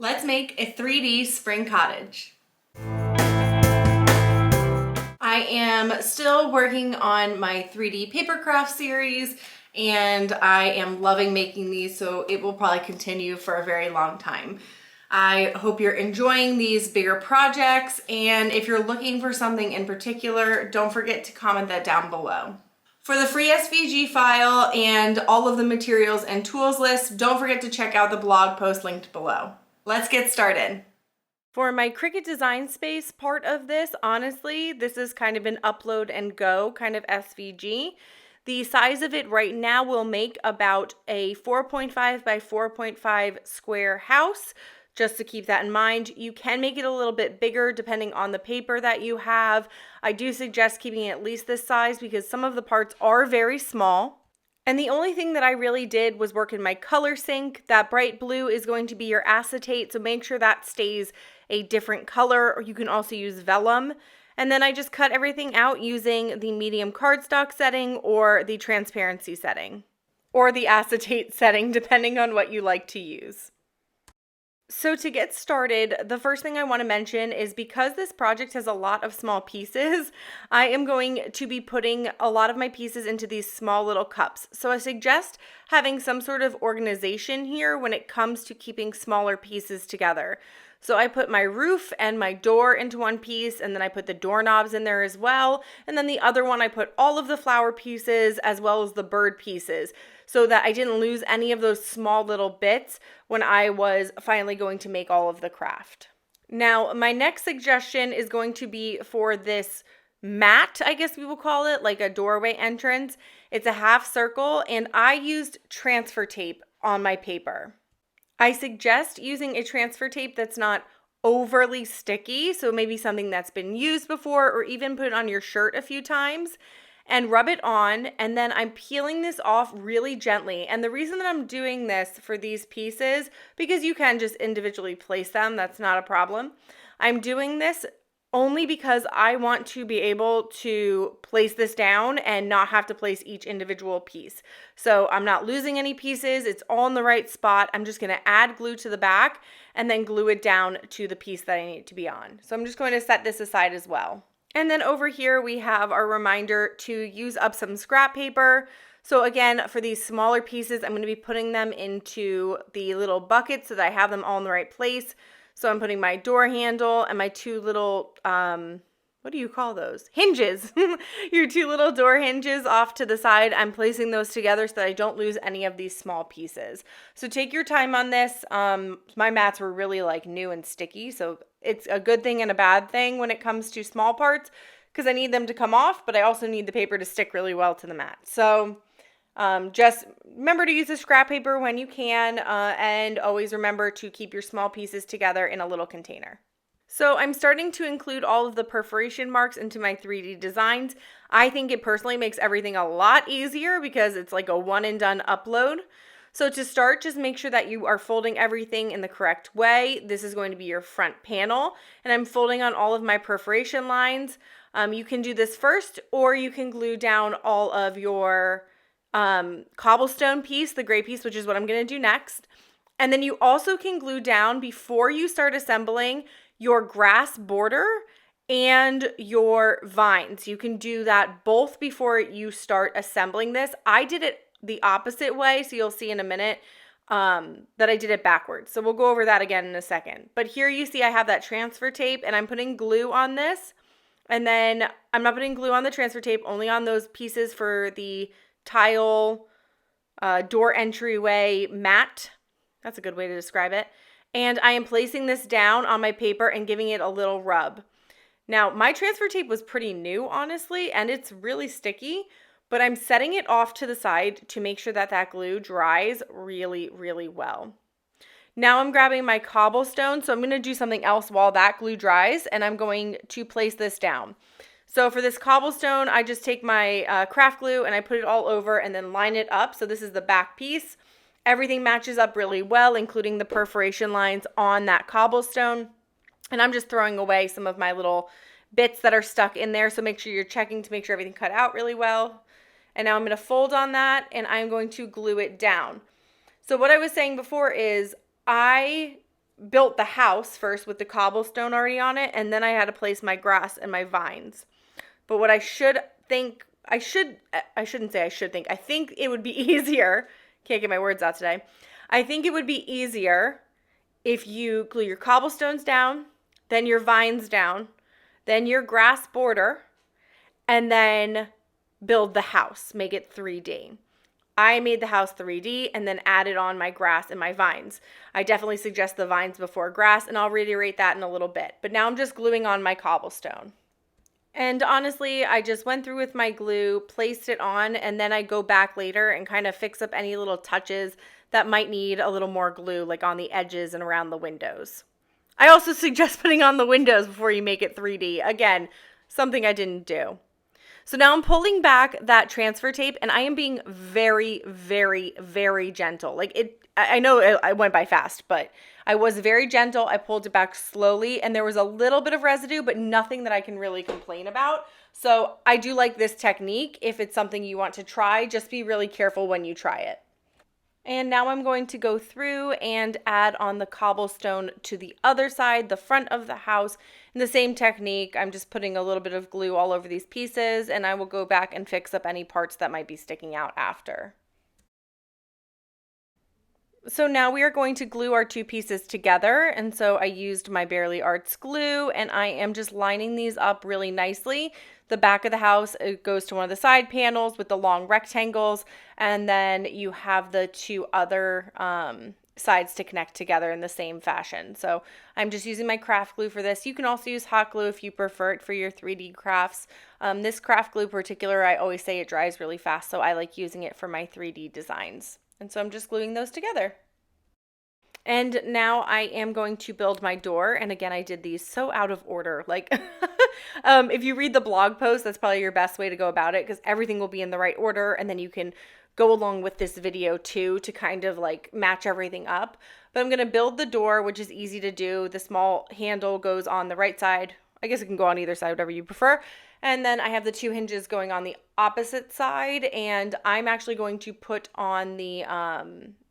Let's make a 3D spring cottage. I am still working on my 3D paper craft series and I am loving making these, so it will probably continue for a very long time. I hope you're enjoying these bigger projects, and if you're looking for something in particular, don't forget to comment that down below. For the free SVG file and all of the materials and tools list, don't forget to check out the blog post linked below. Let's get started. For my Cricut design space part of this, honestly, this is kind of an upload and go kind of SVG. The size of it right now will make about a 4.5 by 4.5 square house. Just to keep that in mind, you can make it a little bit bigger depending on the paper that you have. I do suggest keeping it at least this size because some of the parts are very small. And the only thing that I really did was work in my color sync. That bright blue is going to be your acetate, so make sure that stays a different color, or you can also use vellum. And then I just cut everything out using the medium cardstock setting or the transparency setting, or the acetate setting, depending on what you like to use. So to get started, the first thing I want to mention is because this project has a lot of small pieces, I am going to be putting a lot of my pieces into these small little cups. So I suggest having some sort of organization here when it comes to keeping smaller pieces together. So I put my roof and my door into one piece, and then I put the doorknobs in there as well. And then the other one, I put all of the flower pieces as well as the bird pieces so that I didn't lose any of those small little bits when I was finally going to make all of the craft. Now, my next suggestion is going to be for this mat, I guess we will call it, like a doorway entrance. It's a half circle, and I used transfer tape on my paper. I suggest using a transfer tape that's not overly sticky, so maybe something that's been used before, or even put it on your shirt a few times and rub it on. And then I'm peeling this off really gently. And the reason that I'm doing this for these pieces, because you can just individually place them, that's not a problem. I'm doing this only because I want to be able to place this down and not have to place each individual piece. So I'm not losing any pieces. It's all in the right spot. I'm just going to add glue to the back and then glue it down to the piece that I need it to be on. So I'm just going to set this aside as well. And then over here we have our reminder to use up some scrap paper. So again, for these smaller pieces, I'm going to be putting them into the little buckets so that I have them all in the right place. So I'm putting my door handle and my two little, what do you call those? Hinges. Your two little door hinges off to the side. I'm placing those together so that I don't lose any of these small pieces. So take your time on this. My mats were really like new and sticky. So it's a good thing and a bad thing when it comes to small parts because I need them to come off, but I also need the paper to stick really well to the mat. So just remember to use the scrap paper when you can, and always remember to keep your small pieces together in a little container. So I'm starting to include all of the perforation marks into my 3D designs. I think it personally makes everything a lot easier because it's like a one and done upload. So to start, just make sure that you are folding everything in the correct way. This is going to be your front panel, and I'm folding on all of my perforation lines. You can do this first, or you can glue down all of your cobblestone piece, the gray piece, which is what I'm going to do next. And then you also can glue down before you start assembling your grass border and your vines. You can do that both before you start assembling this. I did it the opposite way, so you'll see in a minute that I did it backwards. So we'll go over that again in a second. But here you see I have that transfer tape and I'm putting glue on this. And then I'm not putting glue on the transfer tape, only on those pieces for the tile door entryway mat. That's a good way to describe it. And I am placing this down on my paper and giving it a little rub. Now, my transfer tape was pretty new, honestly, and it's really sticky, but I'm setting it off to the side to make sure that that glue dries really, really well. Now I'm grabbing my cobblestone, so I'm going to do something else while that glue dries, and I'm going to place this down. So for this cobblestone, I just take my craft glue and I put it all over and then line it up. So this is the back piece. Everything matches up really well, including the perforation lines on that cobblestone. And I'm just throwing away some of my little bits that are stuck in there. So make sure you're checking to make sure everything cut out really well. And now I'm going to fold on that and I'm going to glue it down. So what I was saying before is I built the house first with the cobblestone already on it, and then I had to place my grass and my vines. But what I think it would be easier. Can't get my words out today. I think it would be easier if you glue your cobblestones down, then your vines down, then your grass border, and then build the house, make it 3D. I made the house 3D and then added on my grass and my vines. I definitely suggest the vines before grass, and I'll reiterate that in a little bit. But now I'm just gluing on my cobblestone. And honestly, I just went through with my glue, placed it on, and then I go back later and kind of fix up any little touches that might need a little more glue, like on the edges and around the windows. I also suggest putting on the windows before you make it 3D. Again, something I didn't do. So now I'm pulling back that transfer tape, and I am being very, very, very gentle. I know it went by fast, but I was very gentle. I pulled it back slowly, and there was a little bit of residue, but nothing that I can really complain about. So I do like this technique. If it's something you want to try, just be really careful when you try it. And now I'm going to go through and add on the cobblestone to the other side, the front of the house. In the same technique, I'm just putting a little bit of glue all over these pieces, and I will go back and fix up any parts that might be sticking out after. So now we are going to glue our two pieces together, and so I used my Barely Arts glue, and I am just lining these up really nicely. The back of the house, it goes to one of the side panels with the long rectangles, and then you have the two other sides to connect together in the same fashion. So I'm just using my craft glue for this. You can also use hot glue if you prefer it for your 3D crafts. This craft glue in particular, I always say it dries really fast, so I like using it for my 3D designs. And so I'm just gluing those together. And now I am going to build my door. And again, I did these so out of order. If you read the blog post, that's probably your best way to go about it, because everything will be in the right order. And then you can go along with this video too to kind of match everything up. But I'm going to build the door, which is easy to do. The small handle goes on the right side. I guess it can go on either side, whatever you prefer. And then I have the two hinges going on the opposite side, and I'm actually going to put on the,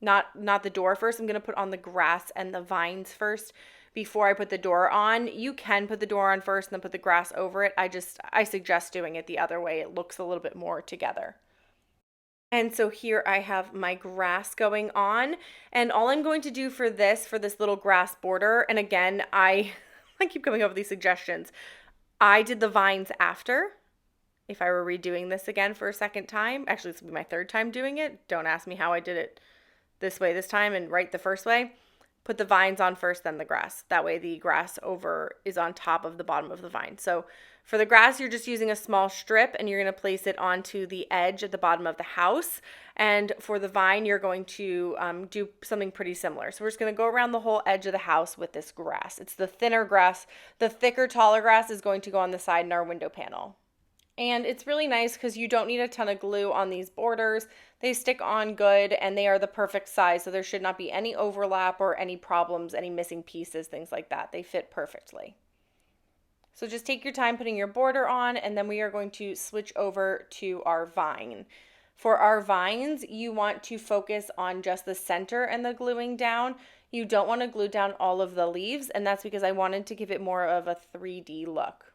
not the door first. I'm going to put on the grass and the vines first before I put the door on. You can put the door on first and then put the grass over it. I suggest doing it the other way. It looks a little bit more together. And so here I have my grass going on, and all I'm going to do for this little grass border, and again, I keep coming up with these suggestions. I did the vines after. If I were redoing this again for a second time, actually this will be my third time doing it. Don't ask me how I did it this way this time and right the first way. Put the vines on first, then the grass. That way the grass over is on top of the bottom of the vine. So for the grass, you're just using a small strip, and you're going to place it onto the edge at the bottom of the house. And for the vine, you're going to do something pretty similar. So we're just going to go around the whole edge of the house with this grass. It's the thinner grass. The thicker, taller grass is going to go on the side in our window panel. And it's really nice because you don't need a ton of glue on these borders. They stick on good, and they are the perfect size, so there should not be any overlap or any problems, any missing pieces, things like that. They fit perfectly. So just take your time putting your border on, and then we are going to switch over to our vine. For our vines, you want to focus on just the center and the gluing down. You don't want to glue down all of the leaves, and that's because I wanted to give it more of a 3D look.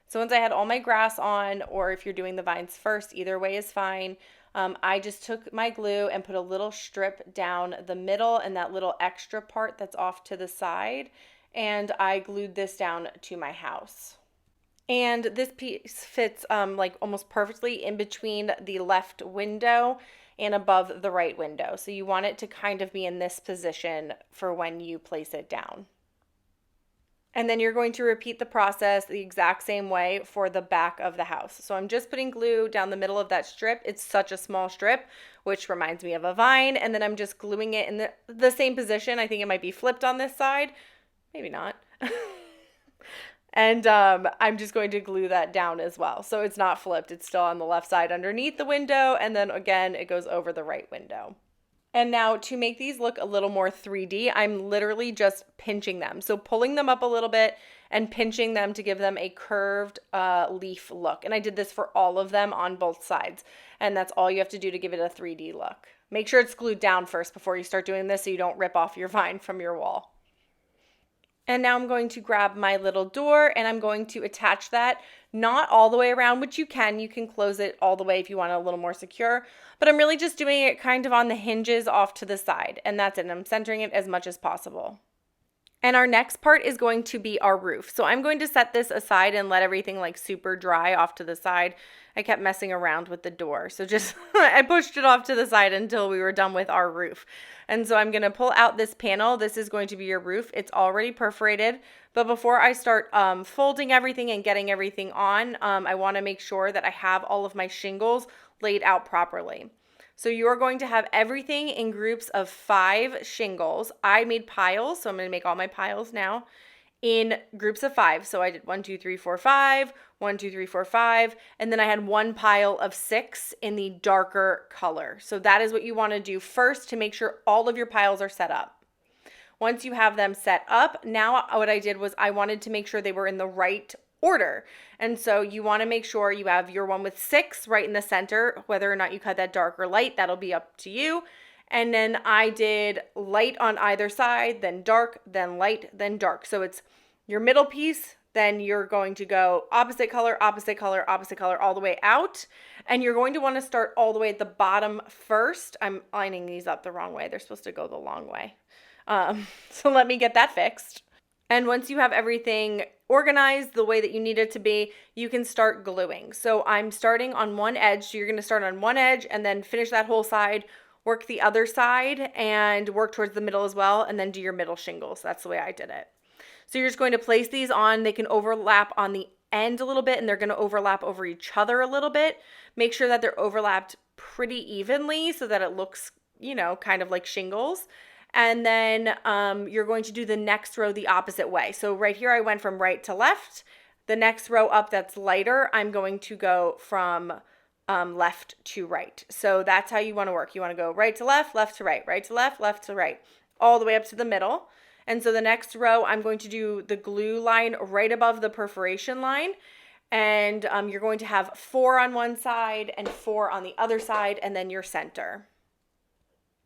So once I had all my grass on, or if you're doing the vines first, either way is fine. I just took my glue and put a little strip down the middle and that little extra part that's off to the side, and I glued this down to my house. And this piece fits almost perfectly in between the left window and above the right window. So you want it to kind of be in this position for when you place it down. And then you're going to repeat the process the exact same way for the back of the house. So I'm just putting glue down the middle of that strip. It's such a small strip, which reminds me of a vine. And then I'm just gluing it in the same position. I think it might be flipped on this side. Maybe not. And I'm just going to glue that down as well. So it's not flipped. It's still on the left side underneath the window. And then again, it goes over the right window. And now to make these look a little more 3D, I'm literally just pinching them. So pulling them up a little bit and pinching them to give them a curved leaf look. And I did this for all of them on both sides. And that's all you have to do to give it a 3D look. Make sure it's glued down first before you start doing this so you don't rip off your vine from your wall. And now I'm going to grab my little door and I'm going to attach that, not all the way around, which you can close it all the way if you want it a little more secure, but I'm really just doing it kind of on the hinges off to the side, and that's it. I'm centering it as much as possible. And our next part is going to be our roof. So I'm going to set this aside and let everything like super dry off to the side. I kept messing around with the door. So just, I pushed it off to the side until we were done with our roof. And so I'm going to pull out this panel. This is going to be your roof. It's already perforated. But before I start folding everything and getting everything on, I want to make sure that I have all of my shingles laid out properly. So you're going to have everything in groups of 5 shingles. I made piles, so I'm going to make all my piles now in groups of 5. So I did 1, 2, 3, 4, 5, 1, 2, 3, 4, 5, and then I had one pile of 6 in the darker color. So that is what you want to do first to make sure all of your piles are set up. Once you have them set up, now what I did was I wanted to make sure they were in the right order. And so you want to make sure you have your one with 6 right in the center. Whether or not you cut that dark or light, that'll be up to you. And then I did light on either side, then dark, then light, then dark. So it's your middle piece, then you're going to go opposite color, opposite color, opposite color, all the way out. And you're going to want to start all the way at the bottom first. I'm lining these up the wrong way. They're supposed to go the long way. So let me get that fixed. And once you have everything organized the way that you need it to be, you can start gluing. So I'm starting on one edge. So you're going to start on one edge and then finish that whole side, work the other side and work towards the middle as well, and then do your middle shingles. That's the way I did it. So you're just going to place these on. They can overlap on the end a little bit, and they're going to overlap over each other a little bit. Make sure that they're overlapped pretty evenly so that it looks, kind of like shingles. And then you're going to do the next row the opposite way. So right here, I went from right to left. The next row up that's lighter, I'm going to go from left to right. So that's how you want to work. You want to go right to left to right to left to right, all the way up to the middle. And so the next row, I'm going to do the glue line right above the perforation line. And you're going to have 4 on one side and 4 on the other side, and then your center.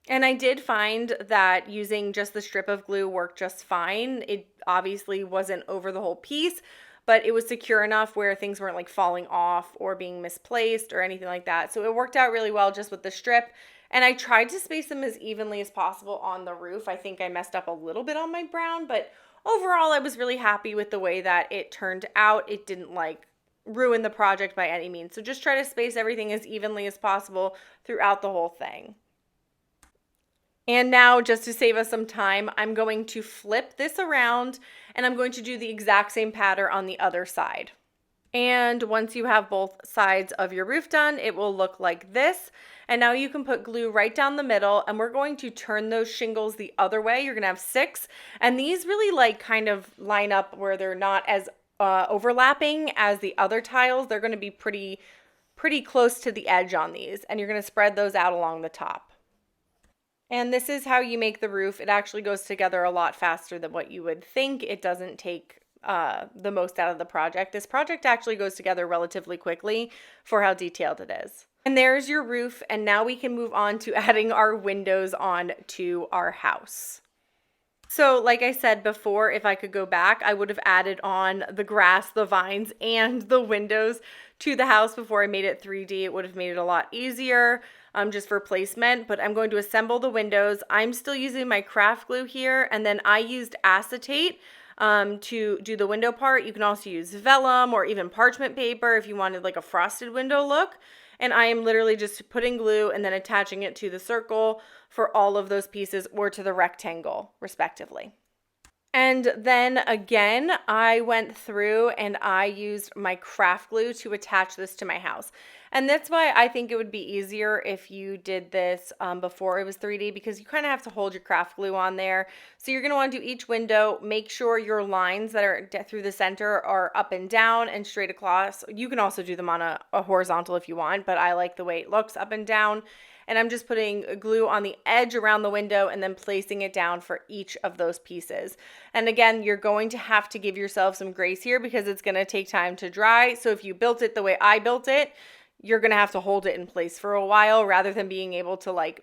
And I did find that using just the strip of glue worked just fine. It obviously wasn't over the whole piece, but it was secure enough where things weren't like falling off or being misplaced or anything like that. So it worked out really well just with the strip. And I tried to space them as evenly as possible on the roof. I think I messed up a little bit on my brown, but overall I was really happy with the way that it turned out. It didn't ruin the project by any means. So just try to space everything as evenly as possible throughout the whole thing. And now, just to save us some time, I'm going to flip this around and I'm going to do the exact same pattern on the other side. And once you have both sides of your roof done, it will look like this. And now you can put glue right down the middle, and we're going to turn those shingles the other way. You're going to have 6, and these really kind of line up where they're not as overlapping as the other tiles. They're going to be pretty close to the edge on these, and you're going to spread those out along the top. And this is how you make the roof. It actually goes together a lot faster than what you would think. It doesn't take the most out of the project. This project actually goes together relatively quickly for how detailed it is. And there's your roof, and now we can move on to adding our windows on to our house. So like I said before, if I could go back, I would have added on the grass, the vines, and the windows to the house before I made it 3D. It would have made it a lot easier just for placement, but I'm going to assemble the windows. I'm still using my craft glue here, and then I used acetate to do the window part. You can also use vellum or even parchment paper if you wanted like a frosted window look. And I am literally just putting glue and then attaching it to the circle for all of those pieces or to the rectangle, respectively. And then again, I went through and I used my craft glue to attach this to my house. And that's why I think it would be easier if you did this before it was 3D, because you kind of have to hold your craft glue on there. So you're going to want to do each window, make sure your lines that are through the center are up and down and straight across. You can also do them on a horizontal if you want, but I like the way it looks up and down. And I'm just putting glue on the edge around the window and then placing it down for each of those pieces. And again, you're going to have to give yourself some grace here because it's going to take time to dry. So if you built it the way I built it, you're going to have to hold it in place for a while rather than being able to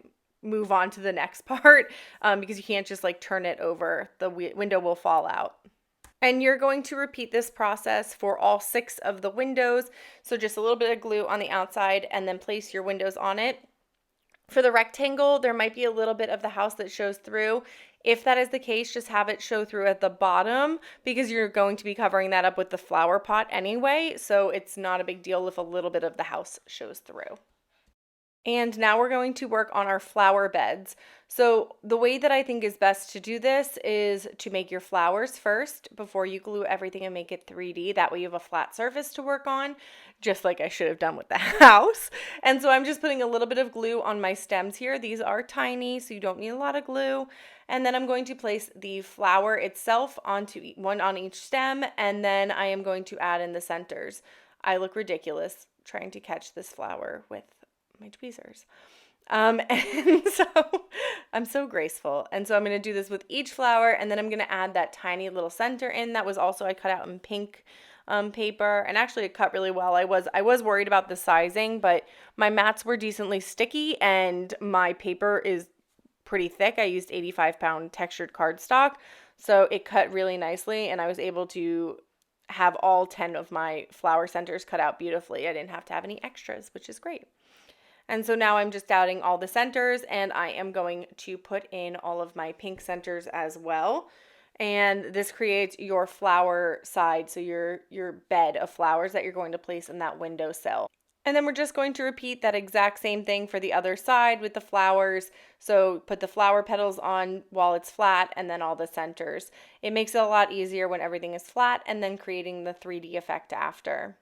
move on to the next part because you can't just turn it over. The window will fall out. And you're going to repeat this process for all 6 of the windows. So just a little bit of glue on the outside and then place your windows on it. For the rectangle, there might be a little bit of the house that shows through. If that is the case, just have it show through at the bottom because you're going to be covering that up with the flower pot anyway. So it's not a big deal if a little bit of the house shows through. And now we're going to work on our flower beds. So the way that I think is best to do this is to make your flowers first before you glue everything and make it 3D. That way you have a flat surface to work on, just like I should have done with the house. And so I'm just putting a little bit of glue on my stems here. These are tiny, so you don't need a lot of glue. And then I'm going to place the flower itself onto one on each stem, and then I am going to add in the centers. I look ridiculous trying to catch this flower with my tweezers. And so I'm so graceful. And so I'm going to do this with each flower, and then I'm going to add that tiny little center in. That was also, I cut out in pink paper, and actually it cut really well. I was worried about the sizing, but my mats were decently sticky and my paper is pretty thick. I used 85-pound textured cardstock, so it cut really nicely, and I was able to have all 10 of my flower centers cut out beautifully. I didn't have to have any extras, which is great. And so now I'm just dowding all the centers, and I am going to put in all of my pink centers as well. And this creates your flower side, so your bed of flowers that you're going to place in that windowsill. And then we're just going to repeat that exact same thing for the other side with the flowers. So put the flower petals on while it's flat, and then all the centers. It makes it a lot easier when everything is flat, and then creating the 3D effect after.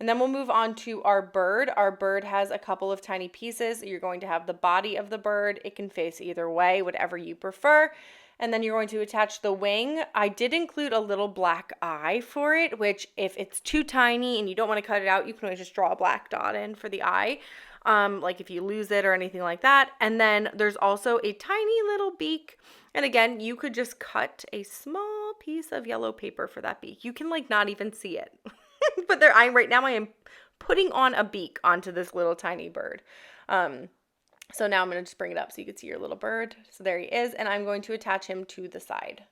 And then we'll move on to our bird. Our bird has a couple of tiny pieces. You're going to have the body of the bird. It can face either way, whatever you prefer. And then you're going to attach the wing. I did include a little black eye for it, which if it's too tiny and you don't want to cut it out, you can always just draw a black dot in for the eye. Like if you lose it or anything like that. And then there's also a tiny little beak. And again, you could just cut a small piece of yellow paper for that beak. You can not even see it. But right now I am putting on a beak onto this little tiny bird. So now I'm going to just bring it up so you can see your little bird. So there he is, and I'm going to attach him to the side.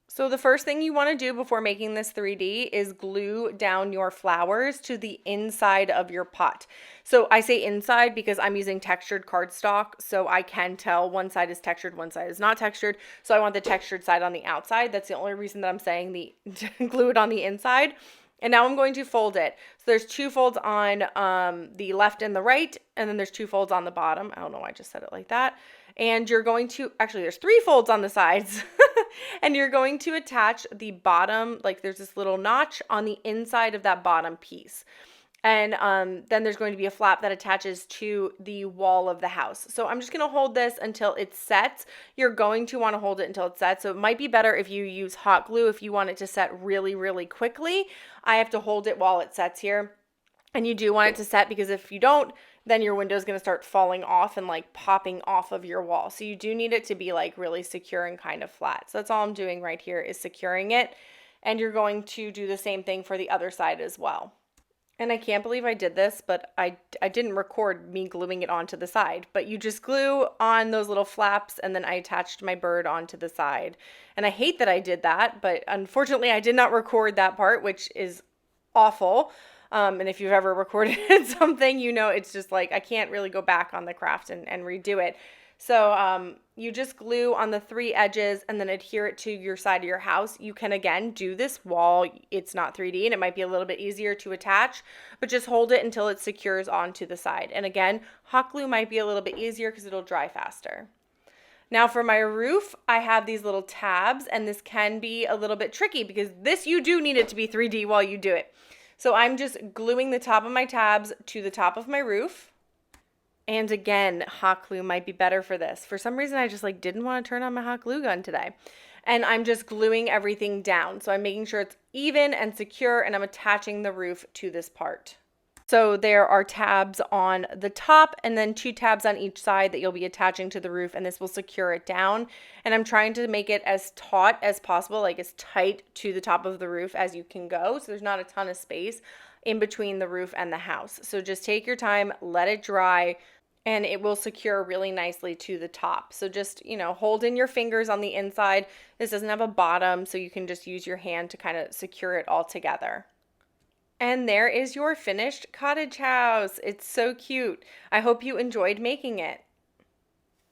So the first thing you want to do before making this 3D is glue down your flowers to the inside of your pot. So I say inside because I'm using textured cardstock, so I can tell one side is textured, one side is not textured. So I want the textured side on the outside. That's the only reason that I'm saying glue it on the inside. And now I'm going to fold it. So there's 2 folds on the left and the right, and then there's 2 folds on the bottom. I don't know why I just said it like that. And you're going to, actually there's 3 folds on the sides. And you're going to attach the bottom, there's this little notch on the inside of that bottom piece. And then there's going to be a flap that attaches to the wall of the house. So I'm just going to hold this until it sets. You're going to want to hold it until it sets. So it might be better if you use hot glue if you want it to set really, really quickly. I have to hold it while it sets here. And you do want it to set because if you don't, then your window is going to start falling off and popping off of your wall. So you do need it to be really secure and kind of flat. So that's all I'm doing right here is securing it. And you're going to do the same thing for the other side as well. And I can't believe I did this, but I didn't record me gluing it onto the side. But you just glue on those little flaps, and then I attached my bird onto the side. And I hate that I did that, but unfortunately I did not record that part, which is awful. And if you've ever recorded something, it's just I can't really go back on the craft and redo it. So you just glue on the 3 edges and then adhere it to your side of your house. You can, again, do this while it's not 3D, and it might be a little bit easier to attach, but just hold it until it secures onto the side. And again, hot glue might be a little bit easier because it'll dry faster. Now for my roof, I have these little tabs, and this can be a little bit tricky because you do need it to be 3D while you do it. So I'm just gluing the top of my tabs to the top of my roof. And again, hot glue might be better for this. For some reason, I just didn't want to turn on my hot glue gun today. And I'm just gluing everything down. So I'm making sure it's even and secure, and I'm attaching the roof to this part. So there are tabs on the top and then 2 tabs on each side that you'll be attaching to the roof, and this will secure it down. And I'm trying to make it as taut as possible, as tight to the top of the roof as you can go. So there's not a ton of space in between the roof and the house. So just take your time, let it dry. and it will secure really nicely to the top. So just, hold in your fingers on the inside. This doesn't have a bottom, so you can just use your hand to kind of secure it all together. And there is your finished cottage house. It's so cute. I hope you enjoyed making it.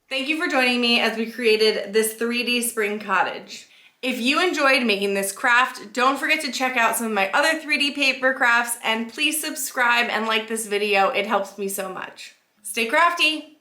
Thank you for joining me as we created this 3D spring cottage. If you enjoyed making this craft, don't forget to check out some of my other 3D paper crafts, and please subscribe and like this video. It helps me so much. Stay crafty!